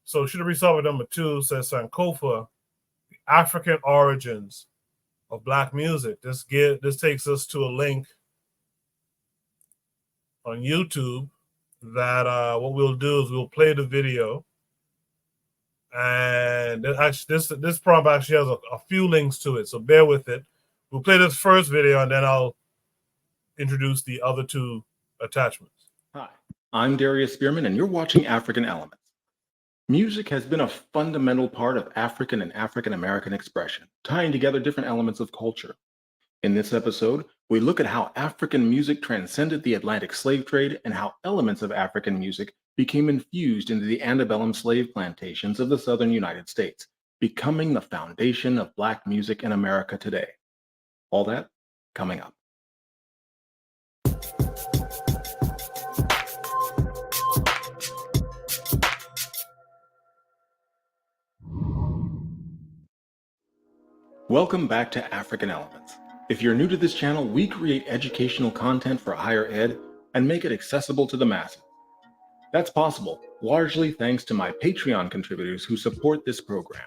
So should we start with number 2? Says SANKOFA, the African origins of Black music. This takes us to a link on YouTube that what we'll do is we'll play the video, and this prompt actually has a few links to it, so bear with it. We'll play this first video and then I'll introduce the other 2 attachments. Hi, I'm Darius Spearman and you're watching African Elements. Music has been a fundamental part of African and African American expression, tying together different elements of culture. In this episode, we look at how African music transcended the Atlantic slave trade and how elements of African music became infused into the antebellum slave plantations of the southern United States, becoming the foundation of Black music in America today. All that coming up. Welcome back to African Elements. If you're new to this channel, we create educational content for higher ed and make it accessible to the masses. That's possible largely thanks to my Patreon contributors who support this program.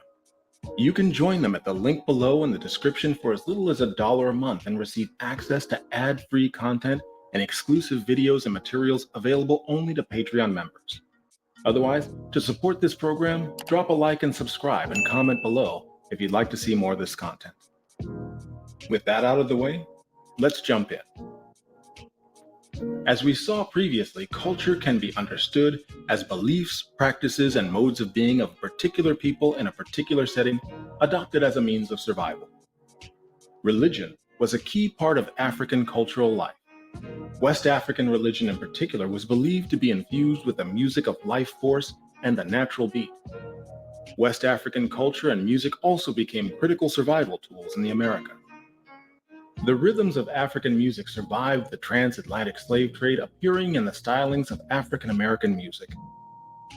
You can join them at the link below in the description for as little as $1 a month and receive access to ad-free content and exclusive videos and materials available only to Patreon members. Otherwise, to support this program, drop a like and subscribe and comment below if you'd like to see more of this content. With that out of the way, let's jump in. As we saw previously, culture can be understood as beliefs, practices, and modes of being of particular people in a particular setting, adopted as a means of survival. Religion was a key part of African cultural life. West African religion in particular was believed to be infused with the music of life force and the natural beat. West African culture and music also became critical survival tools in the Americas. The rhythms of African music survived the transatlantic slave trade, appearing in the stylings of African American music.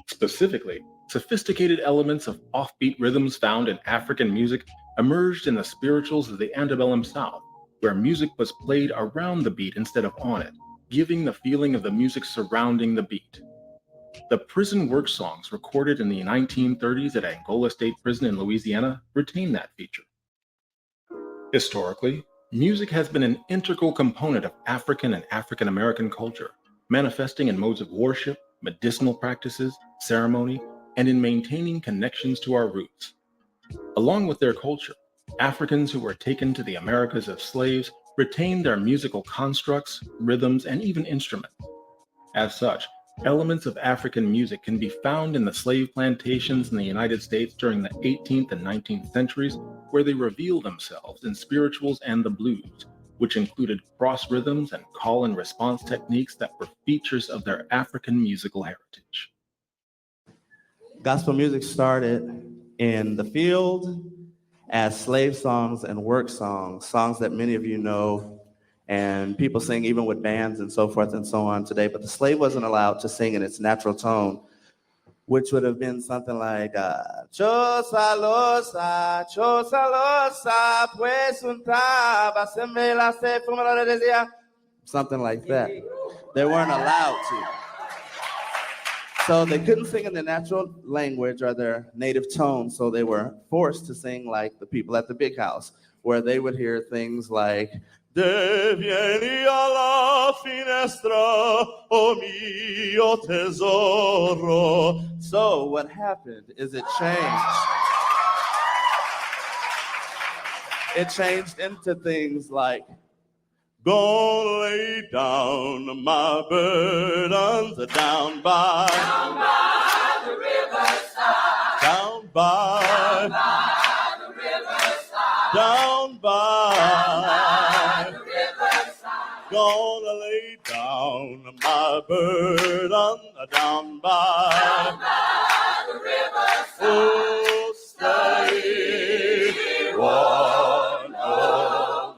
Specifically, sophisticated elements of offbeat rhythms found in African music emerged in the spirituals of the antebellum South, where music was played around the beat instead of on it, giving the feeling of the music surrounding the beat. The prison work songs recorded in the 1930s at Angola State Prison in Louisiana retain that feature. Historically, music has been an integral component of African and African American culture, manifesting in modes of worship, medicinal practices, ceremony, and in maintaining connections to our roots. Along with their culture, Africans who were taken to the Americas as slaves retained their musical constructs, rhythms, and even instruments. As such, elements of African music can be found in the slave plantations in the United States during the 18th and 19th centuries, where they reveal themselves in spirituals and the blues, which included cross rhythms and call and response techniques that were features of their African musical heritage. Gospel music started in the field as slave songs and work songs, songs that many of you know, and people sing even with bands and so forth and so on today, but the slave wasn't allowed to sing in its natural tone, which would have been something like Chosa losa, pues unta, something like that. They weren't allowed to. So they couldn't sing in their natural language or their native tone, so they were forced to sing like the people at the big house, where they would hear things like, De vieni alla finestra, o mio tesoro. So what happened is it changed. It changed into things like, Go lay down my burdens down by the riverside. Down by the riverside. Down by the riverside. Gonna lay down my burden down by the riverside. Oh, stay one more.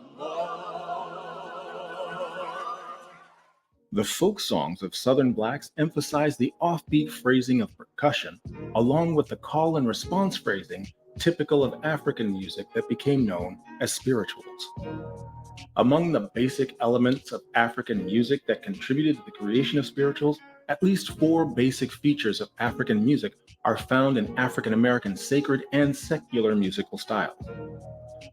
The folk songs of Southern Blacks emphasize the offbeat phrasing of percussion, along with the call and response phrasing typical of African music that became known as spirituals. Among the basic elements of African music that contributed to the creation of spirituals At least 4 basic features of African music are found in African American sacred and secular musical styles: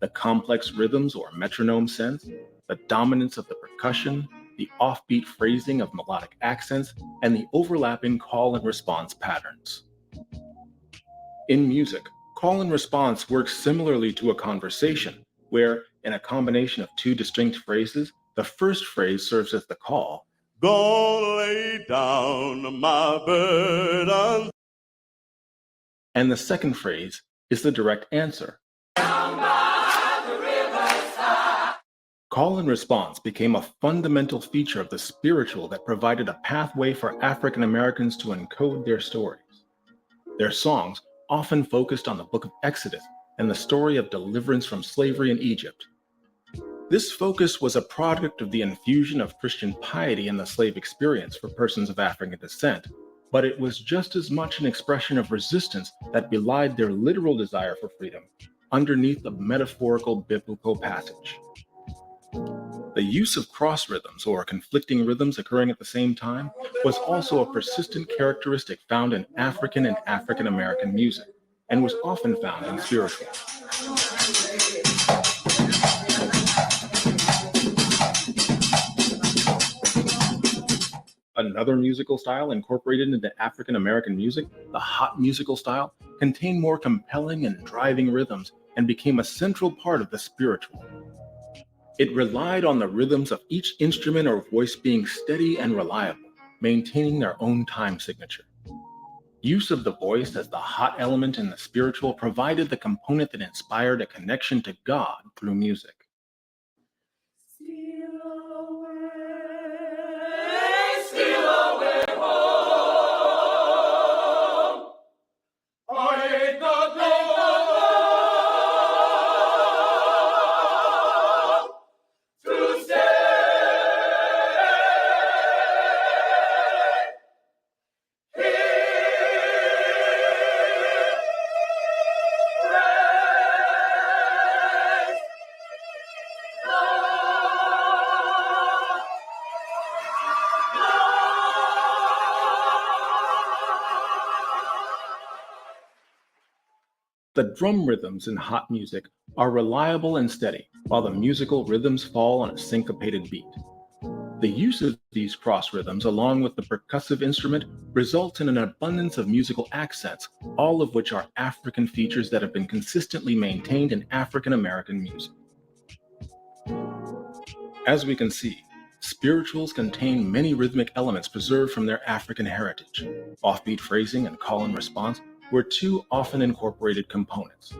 the complex rhythms or metronome sense, the dominance of the percussion, the offbeat phrasing of melodic accents, and the overlapping call and response patterns. In music, call and response works similarly to a conversation, where, in a combination of 2 distinct phrases, the first phrase serves as the call, "Go lay down my burden," and the second phrase is the direct answer. Call and response became a fundamental feature of the spiritual that provided a pathway for African Americans to encode their stories. Their songs often focused on the book of Exodus and the story of deliverance from slavery in Egypt. This focus was a product of the infusion of Christian piety in the slave experience for persons of African descent, but it was just as much an expression of resistance that belied their literal desire for freedom underneath the metaphorical biblical passage. The use of cross rhythms, or conflicting rhythms occurring at the same time, was also a persistent characteristic found in African and African American music, and was often found in spiritual. Another musical style incorporated into African American music, the hot musical style, contained more compelling and driving rhythms and became a central part of the spiritual. It relied on the rhythms of each instrument or voice being steady and reliable, maintaining their own time signature. Use of the voice as the hot element in the spiritual provided the component that inspired a connection to God through music. Steal away home. I ain't got no to stay. The drum rhythms in hot music are reliable and steady, while the musical rhythms fall on a syncopated beat. The use of these cross rhythms, along with the percussive instrument, results in an abundance of musical accents, all of which are African features that have been consistently maintained in African American music. As we can see, spirituals contain many rhythmic elements preserved from their African heritage. Offbeat phrasing and call and response were 2 often incorporated components.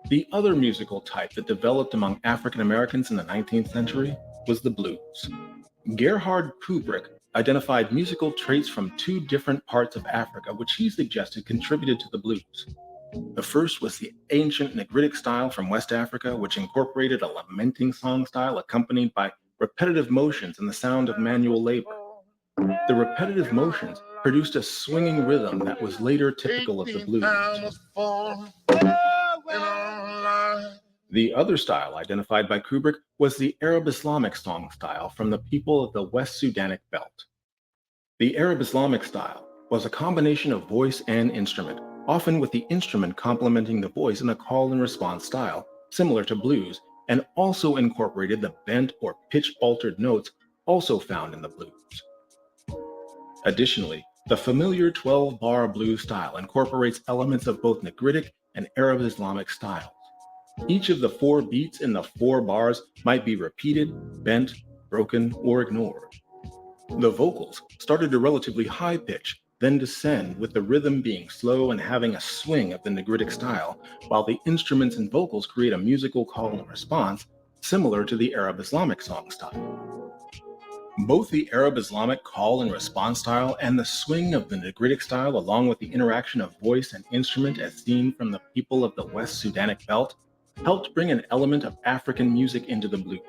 The other musical type that developed among African Americans in the 19th century was the blues. Gerhard Kubrick identified musical traits from 2 different parts of Africa, which he suggested contributed to the blues. The first was the ancient Negritic style from West Africa, which incorporated a lamenting song style accompanied by repetitive motions and the sound of manual labor. The repetitive motions produced a swinging rhythm that was later typical of the blues. The other style identified by Kubrick was the Arab Islamic song style from the people of the West Sudanic belt. The Arab Islamic style was a combination of voice and instrument, often with the instrument complementing the voice in a call and response style, similar to blues, and also incorporated the bent or pitch-altered notes also found in the blues. Additionally, the familiar 12-bar blues style incorporates elements of both Negritic and Arab Islamic styles. Each of the 4 beats in the 4 bars might be repeated, bent, broken, or ignored. The vocals start at a relatively high pitch, then descend with the rhythm being slow and having a swing of the Negritic style, while the instruments and vocals create a musical call and response similar to the Arab Islamic song style. Both the Arab Islamic call and response style and the swing of the Negritic style, along with the interaction of voice and instrument as seen from the people of the West Sudanic belt, helped bring an element of African music into the blues.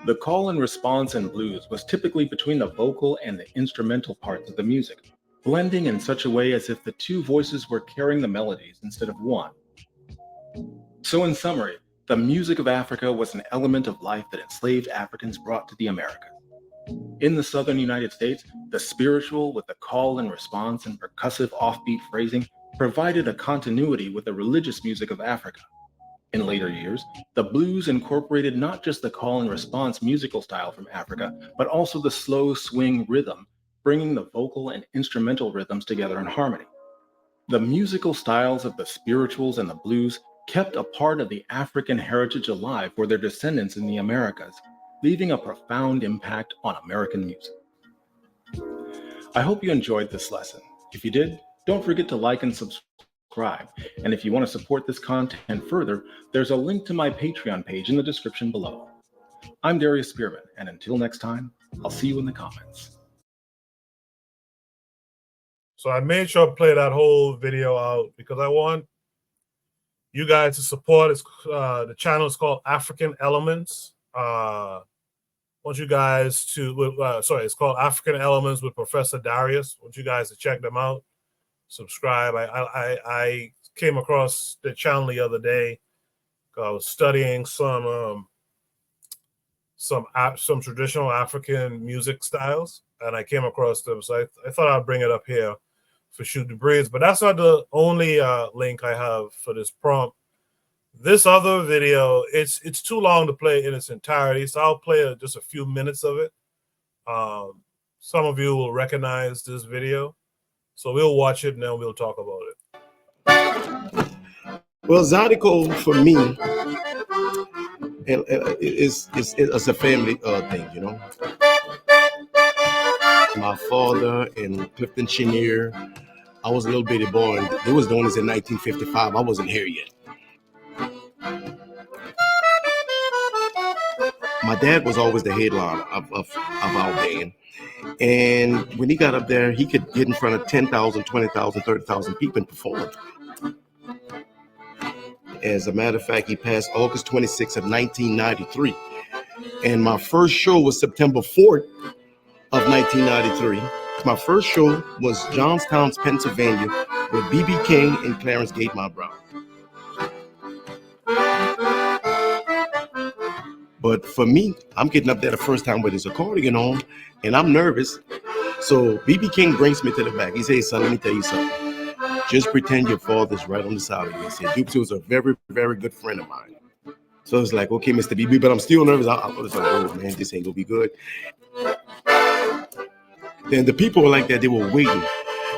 The call and response in blues was typically between the vocal and the instrumental parts of the music, blending in such a way as if the 2 voices were carrying the melodies instead of one. So in summary, the music of Africa was an element of life that enslaved Africans brought to the Americas. In the southern United States, the spiritual with the call and response and percussive offbeat phrasing provided a continuity with the religious music of Africa. In later years, the blues incorporated not just the call and response musical style from Africa, but also the slow swing rhythm, bringing the vocal and instrumental rhythms together in harmony. The musical styles of the spirituals and the blues kept a part of the African heritage alive for their descendants in the Americas, leaving a profound impact on American music. I hope you enjoyed this lesson. If you did, don't forget to like and subscribe. And if you want to support this content further, there's a link to my Patreon page in the description below. I'm Darius Spearman, and until next time, I'll see you in the comments. So I made sure to play that whole video out because I want you guys to support. It's the channel is called African Elements. I want you guys to it's called African Elements with Professor Darius. I want you guys to check them out. Subscribe. I came across the channel the other day. I was studying some traditional African music styles, and I came across them. So I thought I'd bring it up here for Shoot the Breeze. But that's not the only link I have for this prompt. This other video, it's too long to play in its entirety, so I'll play just a few minutes of it. Some of you will recognize this video, so we'll watch it and then we'll talk about it. Well, Zydeco for me it's a family thing, you know. My father and Clifton Chenier, I was a little bitty boy, and they was doing this in 1955. I wasn't here yet. My dad was always the headliner of our band. And when he got up there, he could get in front of 10,000, 20,000, 30,000 people and perform. As a matter of fact, he passed August 26th of 1993. And my first show was September 4th of 1993. My first show was Johnstown, Pennsylvania, with B.B. King and Clarence Gatemouth Brown. But for me, I'm getting up there the first time with his accordion on, and I'm nervous. So B.B. King brings me to the back. He says, son, let me tell you something. Just pretend your father's right on the side of you. He said, Dukes was a very, very good friend of mine. So it's like, okay, Mr. B.B., but I'm still nervous. I was like, oh, man, this ain't going to be good. Then the people were like that. They were waiting.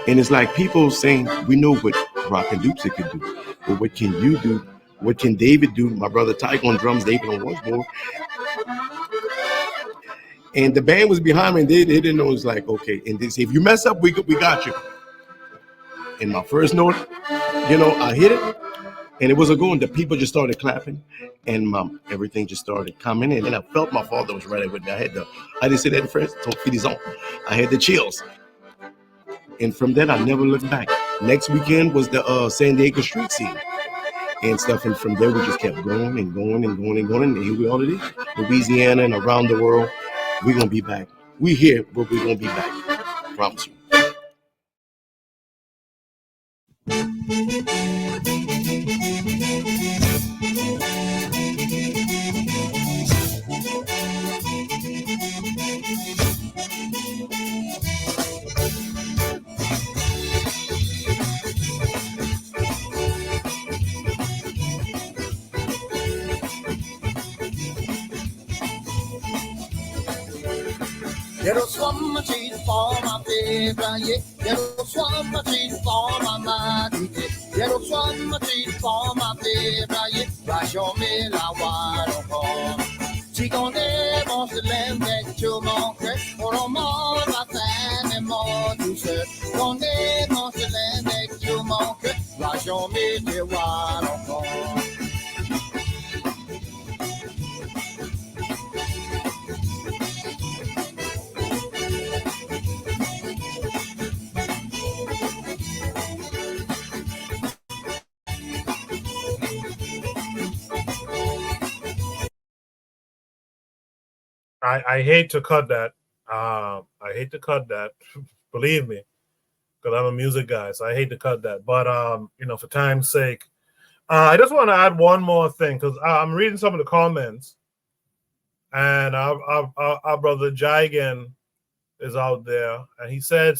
And it's like people saying, we know what Rock and Dukes could do. But what can you do? What can David do? My brother Tyke on drums, David on washboard. And the band was behind me, and they didn't know. It was like, okay. And they say, if you mess up, we got you. And my first note, you know, I hit it, and it was a go, and the people just started clapping, and everything just started coming in. And I felt my father was right with me. I didn't say that in French, I had the chills. And from then, I never looked back. Next weekend was the San Diego street scene and stuff. And from there, we just kept going and going and going and going. And here we are today, Louisiana and around the world. We're going to be back. We're here, but we're going to be back. I promise you. Little swam machine for my baby, yeah. Little swam machine for my mighty, yeah. Little swam machine for my baby, yeah. Vachons mais la voile encore. Si qu'on est bon, c'est l'aime tu manques. Pour le monde, ma femme est mon douce. Qu'on est bon, c'est l'aime tu manques. Vachons mais les voiles encore. I hate to cut that. I hate to cut that. Believe me, because I'm a music guy, so I hate to cut that. But you know, for time's sake, I just want to add one more thing because I'm reading some of the comments, and our brother Jigan is out there, and he said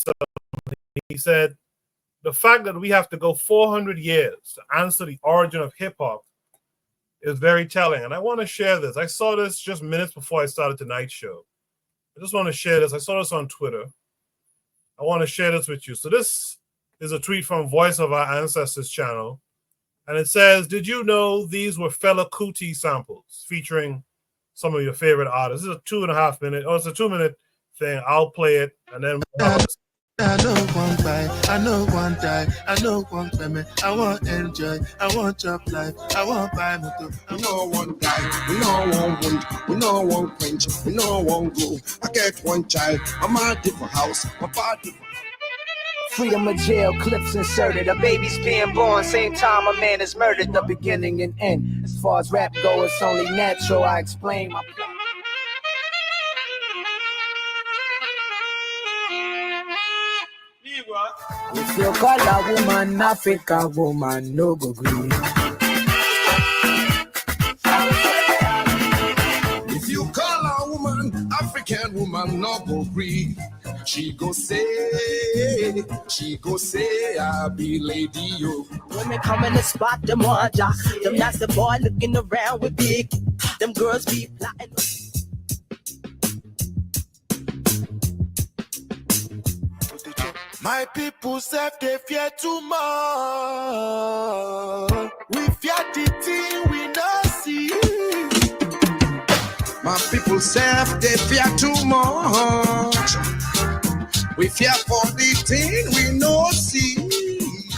the fact that we have to go 400 years to answer the origin of hip hop is very telling. And I want to share this. I saw this just minutes before I started tonight's show. I just want to share this. I saw this on Twitter. I want to share this with you. So this is a tweet from Voice of Our Ancestors channel. And it says, did you know these were Fela Kuti samples featuring some of your favorite artists? This is a 2.5 minute, it's a 2-minute thing. I'll play it and then I know one buy, I know one die, I know one payment, I want enjoy, I want job life, I want buy motor. We know one die, we know one wound, we know one quench, we know one grow. I get one child, I'm a different house, my body. Freedom of jail, clips inserted. A baby's being born, same time a man is murdered. The beginning and end. As far as rap go, it's only natural. I explain my plan. If you call a woman African woman, no go green. If you call a woman African woman, no go agree. She go say, I be lady yo. Women come in the spot, them want ya. Them that's the boy looking around with big. Them girls be plotting. My people say they fear too much. We fear the thing we not see. My people say they fear too much. We fear for the thing we no see.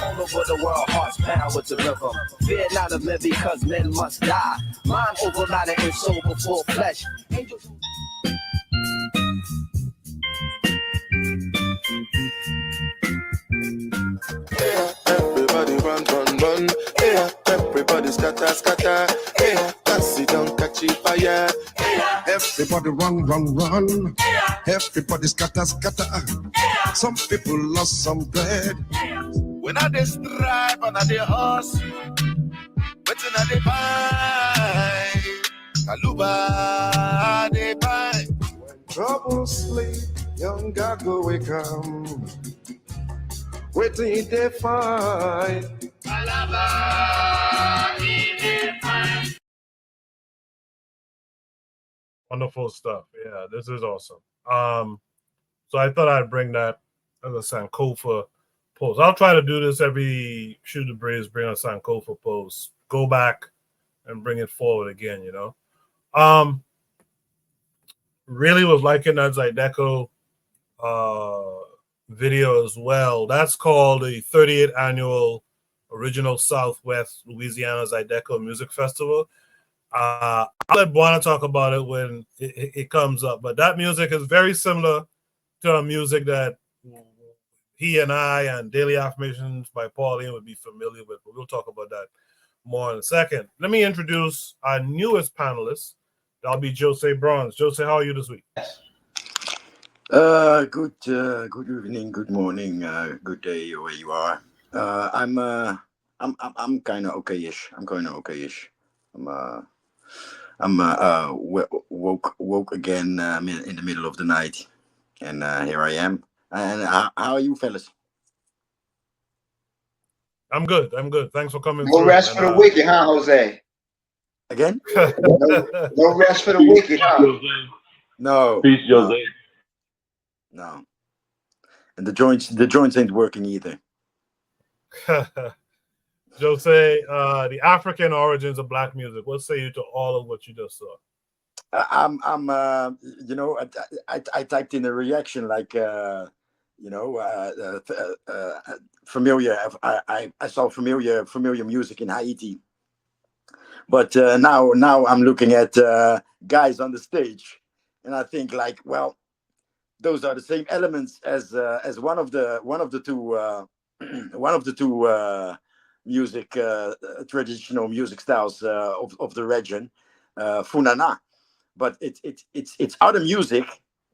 All over the world, hearts pound with the rhythm. Fear not of men because men must die. Mind over matter and soul before flesh. Angels. Yeah, everybody run, run, run. Yeah, everybody scatter, scatter. Yeah, pass it down, catch it fire. Yeah, Everybody run, run, run. Everybody scatter, scatter. Some people lost some bread. when I dey strive and I dey hustle, waiting I dey find. Kaluba dey find. Trouble sleep, young God go wake up. Waiting they find. Wonderful stuff. Yeah, this is awesome. So I thought I'd bring that as a Sankofa post. I'll try to do this every Shoot the Breeze, bring a Sankofa post, go back and bring it forward again, you know. Really was liking that Zydeco video as well. That's called the 38th annual Original Southwest Louisiana Zydeco Music Festival. I'll let Buana talk about it when it comes up, but that music is very similar to the music that he and I and Daily Affirmations by Pauline would be familiar with, but we'll talk about that more in a second. Let me introduce our newest panelist. That'll be Jose Bronze. Jose, how are you this week? Good evening, good morning, good day where you are. I'm kind of okayish. I'm woke again in the middle of the night, and here I am. And how are you, fellas? I'm good. Thanks for coming. No rest for the wicked, huh, Jose? Again? No rest for the wicked, huh? No. Peace, Jose. No. And the joints ain't working either. Jose, the African origins of black music. What say you to all of what you just saw? I typed in a reaction like, familiar. I saw familiar music in Haiti, but now I'm looking at guys on the stage, and I think like, well, those are the same elements as one of the two music traditional music styles of the region, Funana. But it's other music,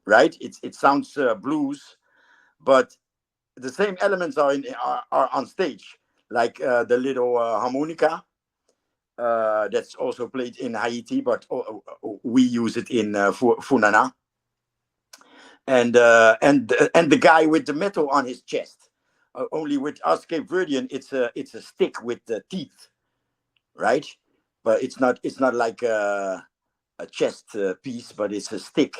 right? It sounds blues, but the same elements are on stage, like the little harmonica, that's also played in Haiti, but we use it in Funana. And the guy with the metal on his chest. Only with us Cape Verdean, it's a stick with the teeth, right? But it's not like a chest piece, but it's a stick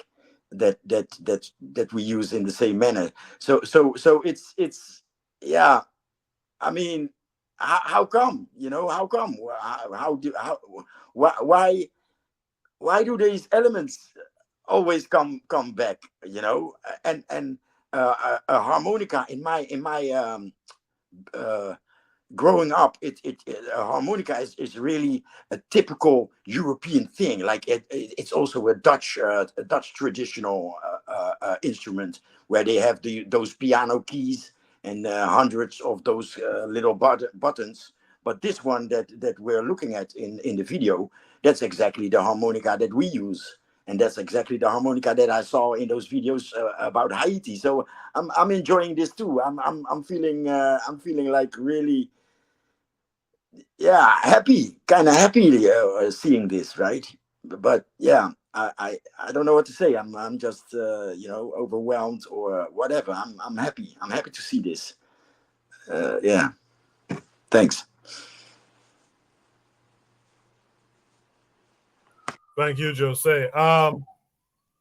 that we use in the same manner. So it's yeah. I mean, how come? How come? Why do these elements always come back? And a harmonica in my uh, growing up, a harmonica is really a typical European thing. Like it's also a Dutch traditional instrument where they have those piano keys and hundreds of those little buttons. But this one that we're looking at in the video, that's exactly the harmonica that we use. And that's exactly the harmonica that I saw in those videos about Haiti. So I'm enjoying this too. I'm feeling like really, yeah, kind of happy seeing this, right? But yeah, I don't know what to say. I'm just overwhelmed or whatever. I'm happy. I'm happy to see this. Yeah, thanks. Thank you, Jose.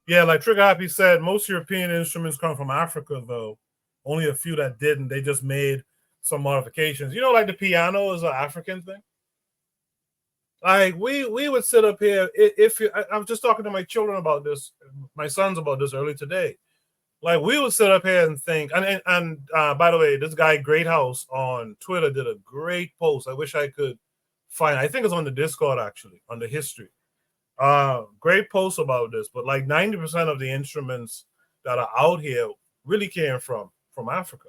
Yeah, like Trigger Happy said, most European instruments come from Africa, though. Only a few that didn't. They just made some modifications. Like the piano is an African thing. Like we would sit up here. I was just talking to my children about this, my sons about this early today. Like we would sit up here and think. And by the way, this guy Great House on Twitter did a great post. I wish I could find. I think it's on the Discord actually, on the history. Great post about this, but like 90% of the instruments that are out here really came from Africa.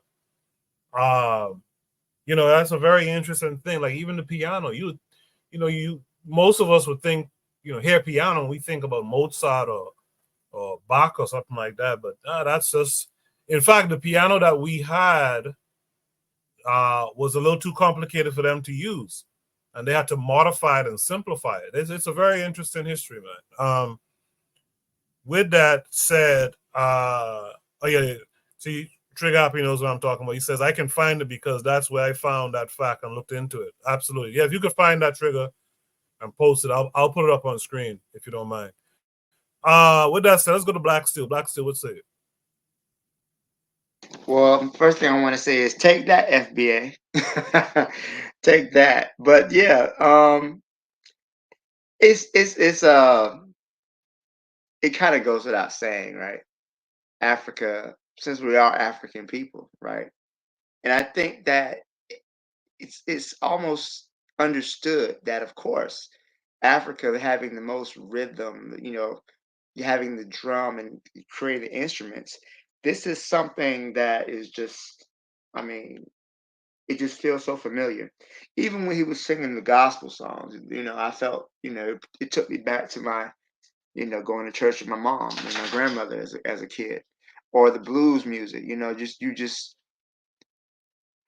That's a very interesting thing. Like even the piano, you most of us would think, hear piano and we think about Mozart or Bach or something like that, but that's just, in fact, the piano that we had was a little too complicated for them to use. And they had to modify it and simplify it. It's a very interesting history, man. With that said, oh yeah, see, Trigger Happy knows what I'm talking about. He says, I can find it because that's where I found that fact and looked into it. Absolutely. Yeah, if you could find that, Trigger, and post it, I'll put it up on screen if you don't mind. With that said, let's go to Black Steel. Black Steel, what's it? Well, first thing I want to say is take that, FBA. Take that. But yeah, it's it kind of goes without saying, right? Africa, since we are African people, right? And I think that it's almost understood that, of course, Africa having the most rhythm, having the drum and creating instruments, this is something that is just, I mean, it just feels so familiar. Even when he was singing the gospel songs, I felt, it took me back to my, going to church with my mom and my grandmother as a kid, or the blues music,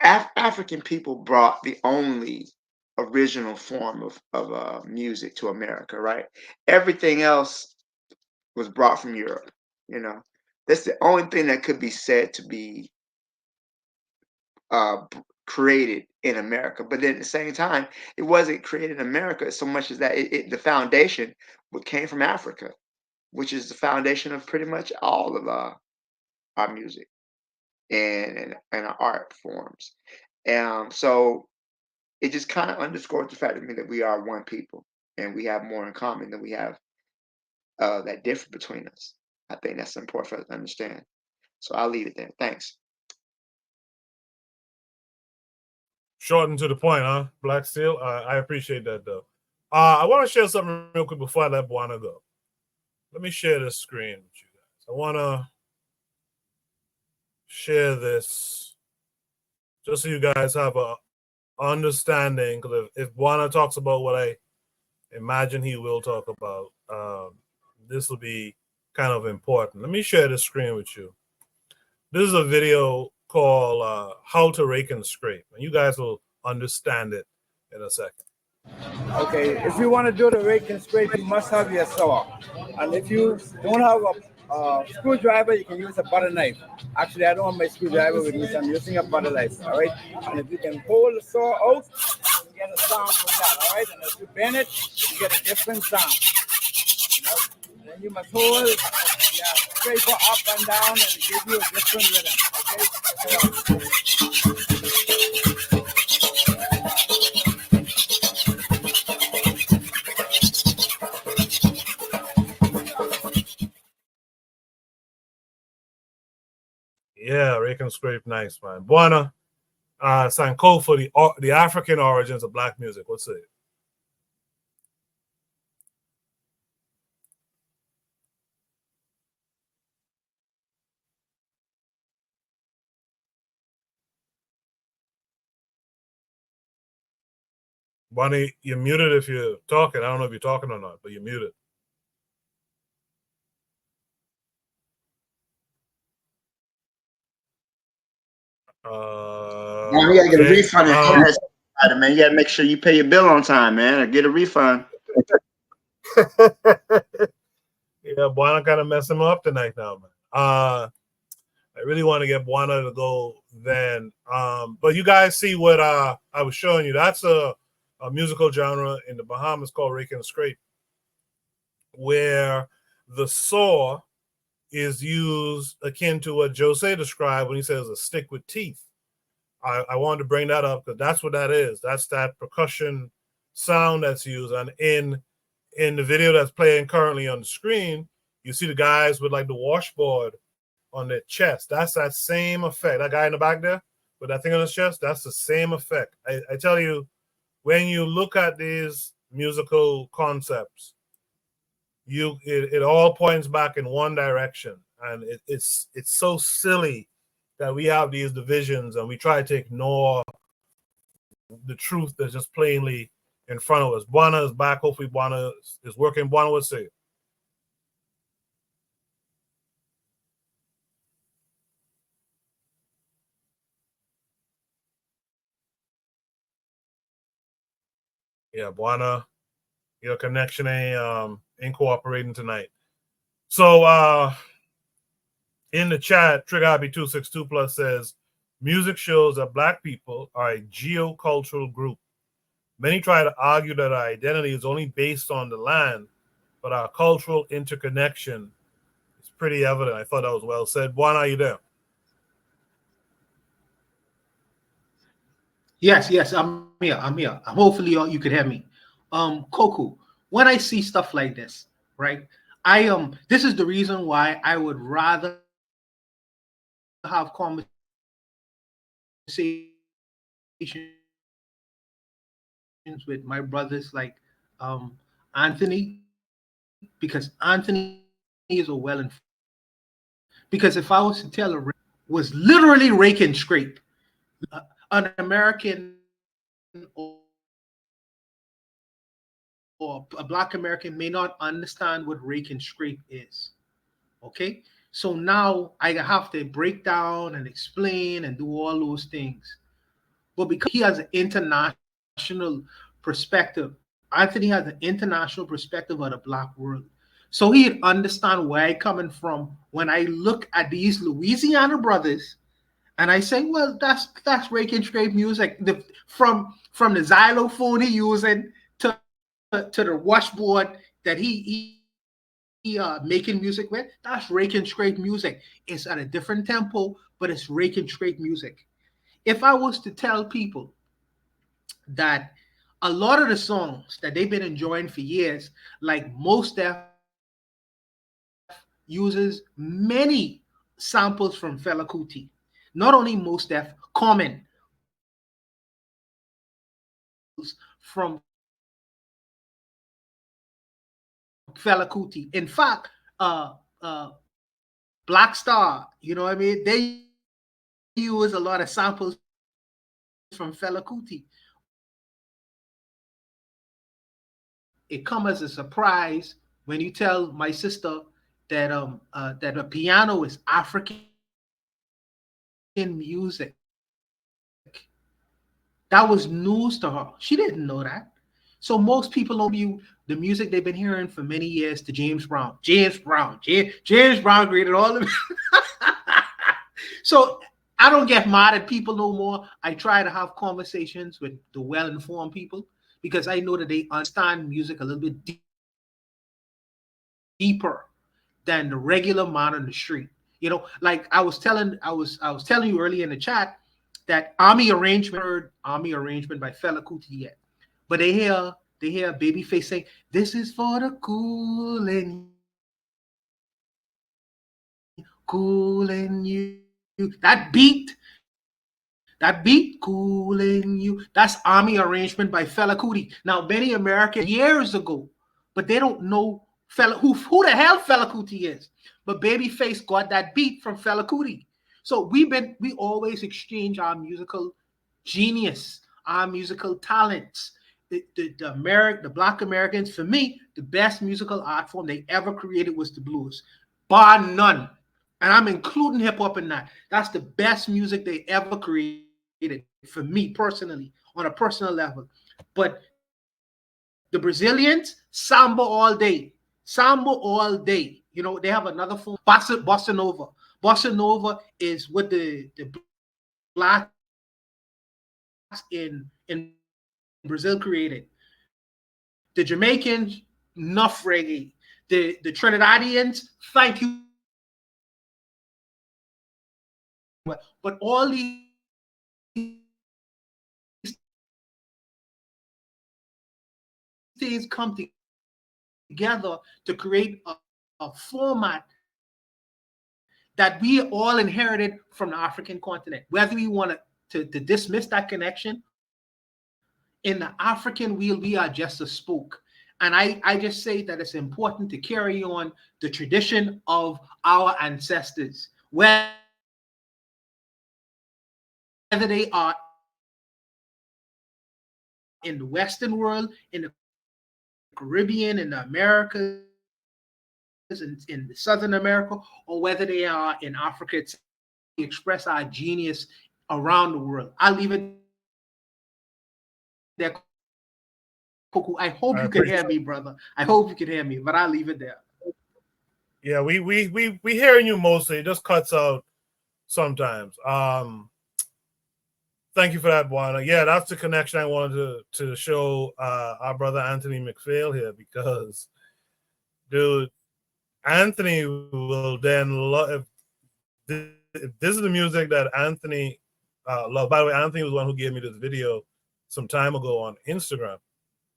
African people brought the only original form of music to America, right? Everything else was brought from Europe. That's the only thing that could be said to be created in America. But then at the same time, it wasn't created in America so much as that the foundation came from Africa, which is the foundation of pretty much all of our music and our art forms. So it just kind of underscores the fact to me that we are one people and we have more in common than we have that differ between us. I think that's important for us to understand. So I'll leave it there. Thanks. Short and to the point, huh? Black Steel. I appreciate that though. I want to share something real quick before I let Buana go. Let me share this screen with you guys. I want to share this just so you guys have a understanding. Because if Buana talks about what I imagine he will talk about, this will be kind of important. Let me share this screen with you. This is a video called How to Rake and Scrape. And you guys will understand it in a second. Okay, if you want to do the rake and scrape, you must have your saw. And if you don't have a screwdriver, you can use a butter knife. Actually, I don't have my screwdriver with me, so I'm using a butter knife. All right. And if you can pull the saw out, you get a sound from that. All right. And if you bend it, you get a different sound. You know? Then you must hold your scraper up and down, and it gives you a different rhythm. Okay. Yeah, rake and scrape, nice man. Buana, Sankofa, the African origins of black music. What's it? Buana, you're muted if you're talking. I don't know if you're talking or not, but you're muted. Man, you gotta get a Okay. refund. Man, you gotta make sure you pay your bill on time, man, or get a refund. Yeah, Buana kind of messed him up tonight now, man. I really want to get Buana to go then. But you guys see what I was showing you. That's a musical genre in the Bahamas called rake and scrape, where the saw is used akin to what Jose described when he says a stick with teeth. I wanted to bring that up because that's what that is. That's that percussion sound that's used. And in the video that's playing currently on the screen, you see the guys with like the washboard on their chest. That's that same effect. That guy in the back there with that thing on his chest, that's the same effect. I tell you, when you look at these musical concepts, it all points back in one direction. And it's so silly that we have these divisions and we try to ignore the truth that's just plainly in front of us. Buana is back. Hopefully Buana is working. Buana, what's it? Yeah, Buana, your connection ain't cooperating tonight. So in the chat, Trigger Hobby 262 Plus says music shows that black people are a geocultural group. Many try to argue that our identity is only based on the land, but our cultural interconnection is pretty evident. I thought that was well said. Buana, are you there? Yes, I'm here. Hopefully you could hear me. Koku, when I see stuff like this, right? This is the reason why I would rather have conversations with my brothers like Anthony, because Anthony is a well-informed. Because if I was to tell was literally rake and scrape, an American or a Black American may not understand what rake and scrape is. Okay, so now I have to break down and explain and do all those things. But because he has an international perspective, Anthony has an international perspective of the Black world. So he'd understand where I'm coming from when I look at these Louisiana brothers and I say, well, that's rake and scrape music. From the xylophone he using to the washboard that he making music with, that's rake and scrape music. It's at a different tempo, but it's rake and scrape music. If I was to tell people that a lot of the songs that they've been enjoying for years, like Mos Def uses many samples from Fela Kuti. Not only Mos Def, Common from Fela Kuti. In fact, Black Star, you know what I mean? They use a lot of samples from Fela Kuti. It comes as a surprise when you tell my sister that that a piano is African music. That was news to her. She didn't know that. So most people know the music they've been hearing for many years to James Brown. James Brown created all of it. So I don't get mad at people no more. I try to have conversations with the well-informed people because I know that they understand music a little bit deeper than the regular man on the street. You know, like I was telling you earlier in the chat that Army Arrangement by Fela Kuti yet. But they hear Babyface saying, "This is for the cooling you." That beat, cooling you. That's Army Arrangement by Fela Kuti. Now, many Americans years ago, but they don't know who the hell Fela Kuti is. But Babyface got that beat from Fela Kuti. So we always exchange our musical genius, our musical talents. The Black Americans, for me, the best musical art form they ever created was the blues, bar none. And I'm including hip hop in that. That's the best music they ever created for me personally, on a personal level. But the Brazilians, samba all day. Samba all day. You know, they have another form, bossa nova. Bossa nova is what the blacks in Brazil created. The Jamaicans, enough reggae. The Trinidadians, thank you. But all these things come together to create a format that we all inherited from the African continent. Whether we want to dismiss that connection, in the African wheel, we are just a spoke. And I just say that it's important to carry on the tradition of our ancestors, whether they are in the Western world, in the Caribbean, in the Americas, in Southern America, or whether they are in Africa, we express our genius around the world. I'll leave it there. I hope you can hear me, brother. I hope you can hear me, but I'll leave it there. Yeah, we hearing you mostly. It just cuts out sometimes. Thank you for that, Juana. Yeah, that's the connection I wanted to show our brother Anthony McPhail here, because, dude, Anthony will then love. If this is the music that Anthony loved. By the way, Anthony was the one who gave me this video some time ago on Instagram.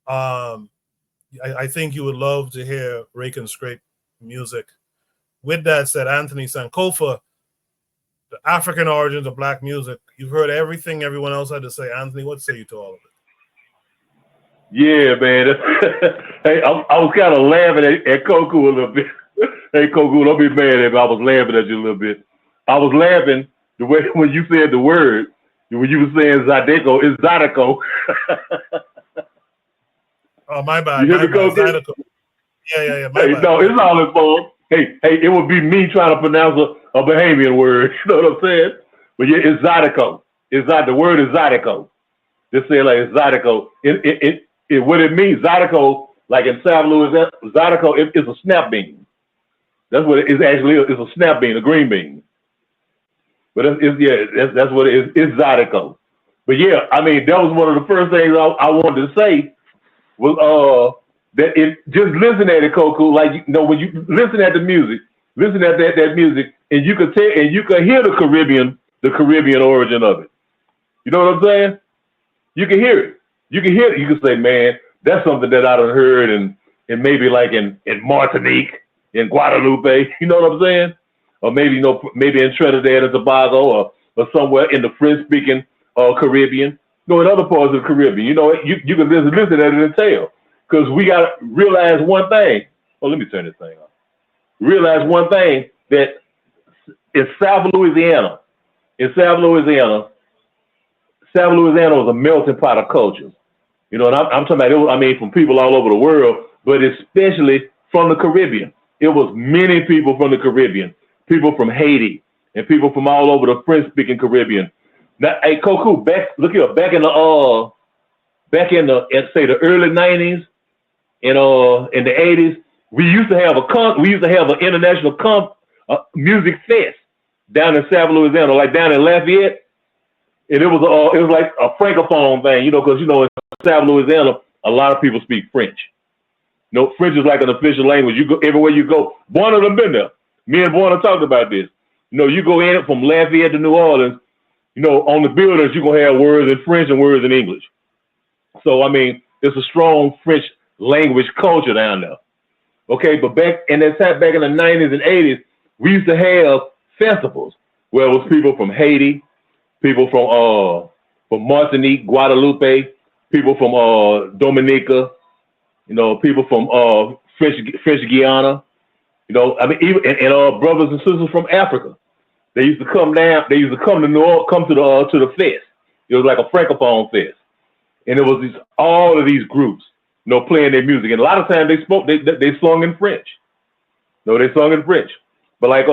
I think you would love to hear Rake and Scrape music. With that said, Anthony, SANKOFA, the African origins of Black music. You've heard everything everyone else had to say. Anthony, what say you to all of it? Yeah, man. Hey, I was kind of laughing at Koku a little bit. Hey, Koku, don't be mad at me. I was laughing at you a little bit. I was laughing the way when you said the word, when you were saying Zydeco, it's Zydeco. Oh, my bad. You hear me, Koku? Yeah. Hey, no, it's all his fault. Hey, it would be me trying to pronounce a Bahamian word. You know what I'm saying? But yeah, it's Zydeco. The word is Zydeco. Just say it like it's Zydeco. What it means, Zydeco, like in South Louis, Zydeco is a snap bean. That's what it is actually. It's a snap bean, a green bean. But that's what it is. It's Zydeco. But yeah, I mean, that was one of the first things I wanted to say was that it just listen at it, Koku. Like, you know, when you listen at the music, listen at that music, and you could tell, and you could hear the Caribbean origin of it. You know what I'm saying? You can hear it. You can hear it. You can say, man, that's something that I done heard, and maybe like in Martinique, in Guadeloupe. You know what I'm saying? Or maybe, you know, maybe in Trinidad and Tobago, or somewhere in the French-speaking Caribbean. You know, in other parts of the Caribbean. You know, you can listen at it and tell. Because we got to realize one thing. Oh, let me turn this thing off. Realize one thing, that in South Louisiana was a melting pot of cultures. You know, and I'm talking about, I mean, from people all over the world, but especially from the Caribbean. It was many people from the Caribbean, people from Haiti, and people from all over the French-speaking Caribbean. Now, hey, Koku, back in the back in the early 90s and in the 80s, we used to have an international music fest down in South Louisiana, like down in Lafayette, and it was like a francophone thing, you know, because you know in South Louisiana a lot of people speak French. You know, French is like an official language. You go everywhere you go. Born have been there. Me and Born talked about this. You know, you go in from Lafayette to New Orleans. You know, on the buildings you're gonna have words in French and words in English. So I mean, it's a strong French language culture down there. Okay, but back in the 90s and 80s, we used to have festivals where it was people from Haiti, people from Martinique, Guadeloupe, people from Dominica, you know, people from French Guiana, you know, I mean, even and brothers and sisters from Africa. They used to come down. They used to come to New Orleans, come to the fest. It was like a francophone fest, and it was all of these groups, you know, playing their music. And a lot of times they sung in French. No, they sung in French. But like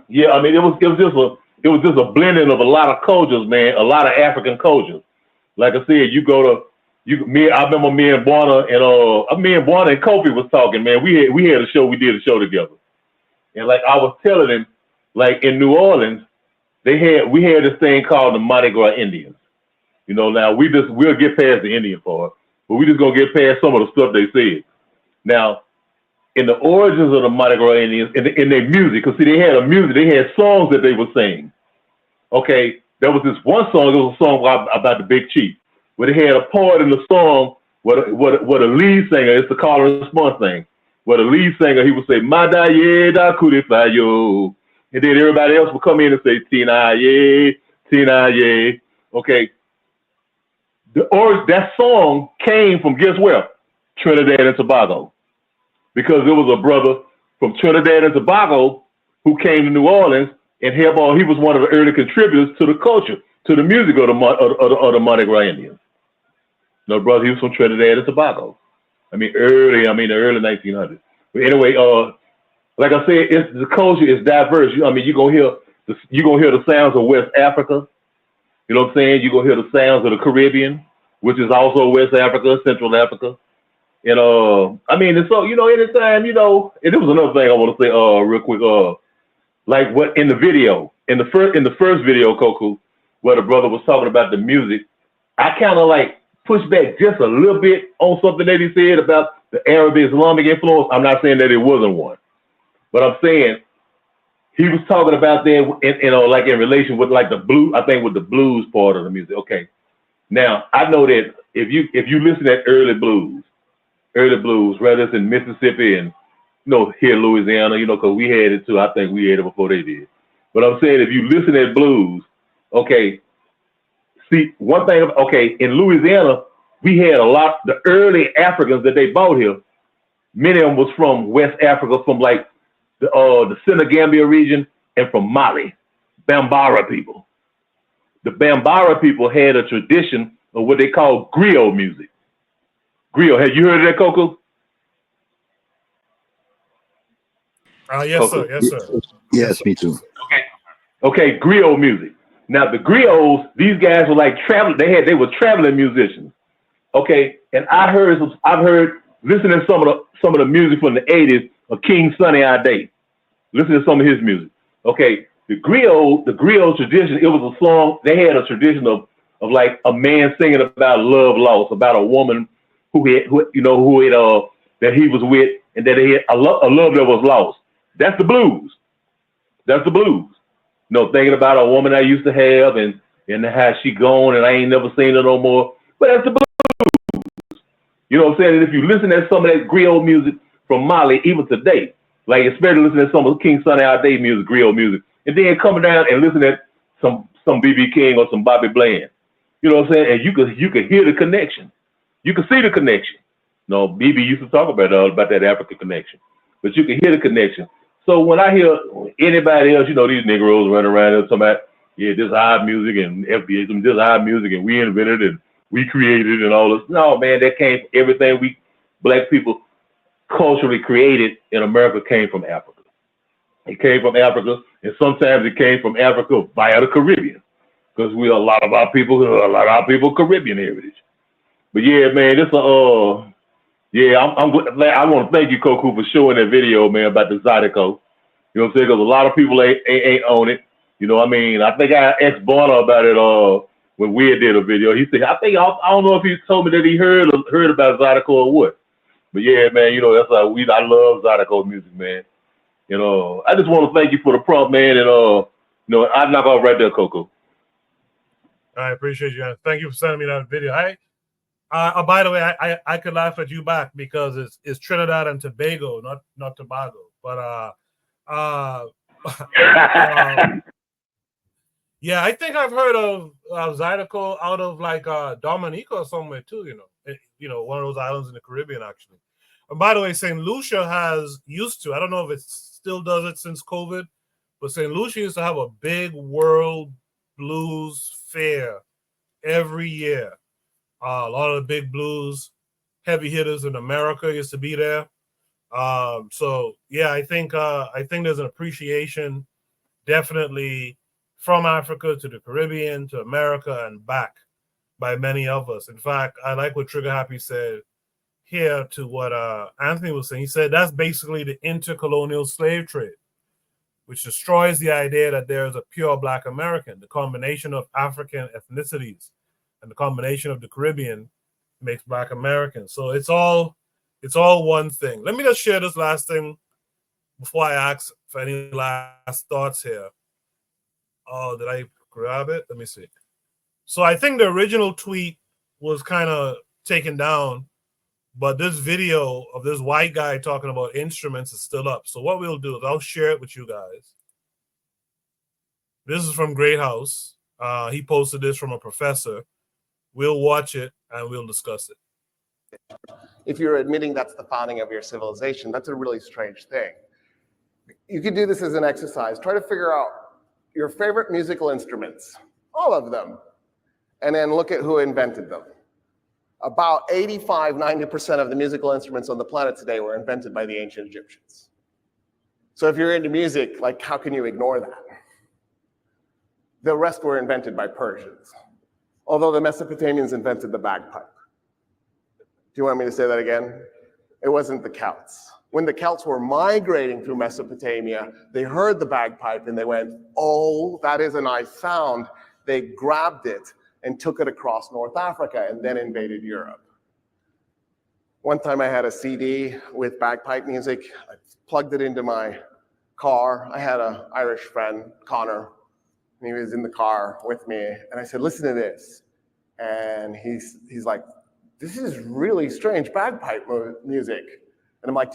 yeah, I mean, it was just a blending of a lot of cultures, man, a lot of African cultures. Like I said, I remember me and Buana and Kofi was talking, man. We did a show together. And like I was telling him, like in New Orleans, we had this thing called the Mardi Gras Indians. You know, now we'll get past the Indian part, but we just gonna get past some of the stuff they said. Now, in the origins of the Mardi Gras Indians, in their music, because see, they had songs that they would sing. Okay, there was this one song, it was a song about the Big Chief, where they had a part in the song where the lead singer, it's the call and response thing, where the lead singer, he would say, Madaye da Kudifayo. And then everybody else would come in and say, Tina ye, Tina ye. Okay. That song came from, guess where? Trinidad and Tobago. Because there was a brother from Trinidad and Tobago who came to New Orleans and he was one of the early contributors to the culture, to the music of the Mardi Gras Indians. No, brother, he was from Trinidad and Tobago. The early 1900s. But anyway, like I said, the culture is diverse. I mean, you're gonna hear the sounds of West Africa. You know what I'm saying? You're gonna hear the sounds of the Caribbean, which is also West Africa, Central Africa. And I mean, and so anytime, and there was another thing I want to say real quick. Like what in the video, in the first video, Koku, where the brother was talking about the music, I kind of like pushed back just a little bit on something that he said about the Arab Islamic influence. I'm not saying that it wasn't one, but I'm saying he was talking about that, like in relation with like the blues. I think with the blues part of the music. Okay, now I know that if you listen to early blues, whether it's in Mississippi and here in Louisiana, because we had it too. I think we had it before they did. But I'm saying if you listen to blues, okay. See, one thing, okay, in Louisiana, we had a lot, the early Africans that they brought here, many of them was from West Africa, from like the Senegambia region and from Mali, Bambara people. The Bambara people had a tradition of what they call griot music. Griot, have you heard of that, Coco? Yes, Coco. sir. Yes, sir. Yes, me too. Okay, griot music. Now the griots, these guys were like traveling. They were traveling musicians. Okay, and I've heard listening to some of the music from the '80s of King Sunny Ade. Listen to some of his music. Okay, the griot tradition. It was a song. They had a tradition of like a man singing about love lost, about a woman who that he was with, and that he had a love that was lost. That's the blues. That's the blues. Thinking about a woman I used to have and how she gone and I ain't never seen her no more. But that's the blues. You know what I'm saying? And if you listen to some of that griot music from Mali, even today, like especially listening to some of King Sunny Ade music, griot music, and then coming down and listen to some B.B. King or some Bobby Bland. You know what I'm saying? And you could hear the connection. You could see the connection. B.B. used to talk about that African connection. But you can hear the connection. So when I hear anybody else, these Negroes running around and talking about, yeah, this high music and FBA, this high music and we invented and we created and all this. No, man, that came from everything we black people culturally created in America came from Africa. It came from Africa, and sometimes it came from Africa via the Caribbean, because a lot of our people Caribbean heritage. But yeah, man, this yeah, I'm glad. I want to thank you, Koku, for showing that video, man, about the Zydeco. You know what I'm saying? Because a lot of people ain't on it. You know what I mean? I think I asked Barner about it when we did a video. He said, I don't know if he told me that he heard about Zydeco or what. But yeah, man, you know, that's I love Zydeco music, man. You know, I just want to thank you for the prompt, man, and you know, I'd knock off right there, Coco. I appreciate you. Thank you for sending me that video. By the way, I could laugh at you back because it's Trinidad and Tobago, not Tobago. But yeah, I think I've heard of Zydeco out of like Dominica or somewhere too. You know, one of those islands in the Caribbean, actually. And by the way, St. Lucia used to. I don't know if it still does it since COVID, but St. Lucia used to have a big world blues fair every year. A lot of the big blues heavy hitters in America used to be there. So yeah, I think there's an appreciation definitely from Africa to the Caribbean to America and back by many of us. In fact, I like what Trigger Happy said here to what Anthony was saying. He said that's basically the intercolonial slave trade, which destroys the idea that there is a pure Black American. The combination of African ethnicities and the combination of the Caribbean makes Black Americans. So it's all one thing. Let me just share this last thing before I ask for any last thoughts here. Oh, did I grab it? Let me see. So I think the original tweet was kind of taken down, but this video of this white guy talking about instruments is still up. So what we'll do is I'll share it with you guys. This is from Great House. He posted this from a professor. We'll watch it and we'll discuss it. If you're admitting that's the founding of your civilization, that's a really strange thing. You could do this as an exercise. Try to figure out your favorite musical instruments, all of them, and then look at who invented them. About 85–90% of the musical instruments on the planet today were invented by the ancient Egyptians. So if you're into music, like, how can you ignore that? The rest were invented by Persians, although the Mesopotamians invented the bagpipe. Do you want me to say that again? It wasn't the Celts. When the Celts were migrating through Mesopotamia, they heard the bagpipe and they went, oh, that is a nice sound. They grabbed it and took it across North Africa and then invaded Europe. One time I had a CD with bagpipe music. I plugged it into my car. I had an Irish friend, Connor, and he was in the car with me. And I said, listen to this. And he's like, this is really strange bagpipe music. And I'm like,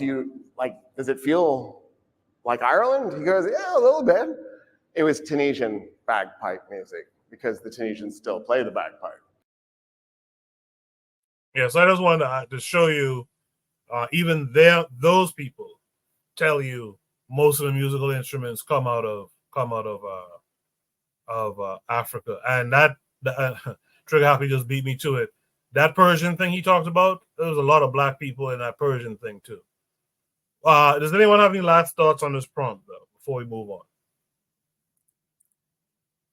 does it feel like Ireland? He goes, yeah, a little bit. It was Tunisian bagpipe music because the Tunisians still play the bagpipe. Yeah, so I just wanted to show you, even those people tell you most of the musical instruments come out of Africa, and that Trigger Happy just beat me to it. That Persian thing he talked about, there was a lot of Black people in that Persian thing too. Does anyone have any last thoughts on this prompt though before we move on?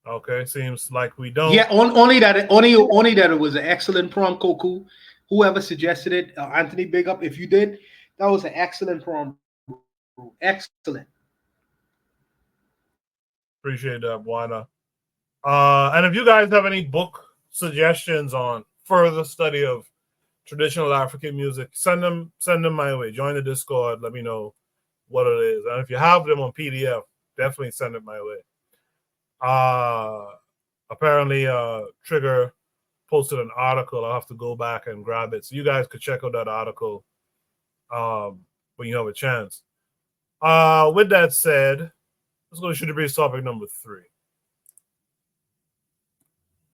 Okay, seems like we don't. Yeah, only that it was an excellent prompt, Koku. Whoever suggested it, Anthony, big up if you did. That was an excellent prompt. Excellent. Appreciate that, Buana. And if you guys have any book suggestions on further study of traditional African music, send them my way. Join the Discord. Let me know what it is. And if you have them on PDF, definitely send it my way. Apparently, Trigger posted an article. I'll have to go back and grab it. So you guys could check out that article when you have a chance. With that said, let's go to Shoot the Breeze topic number 3.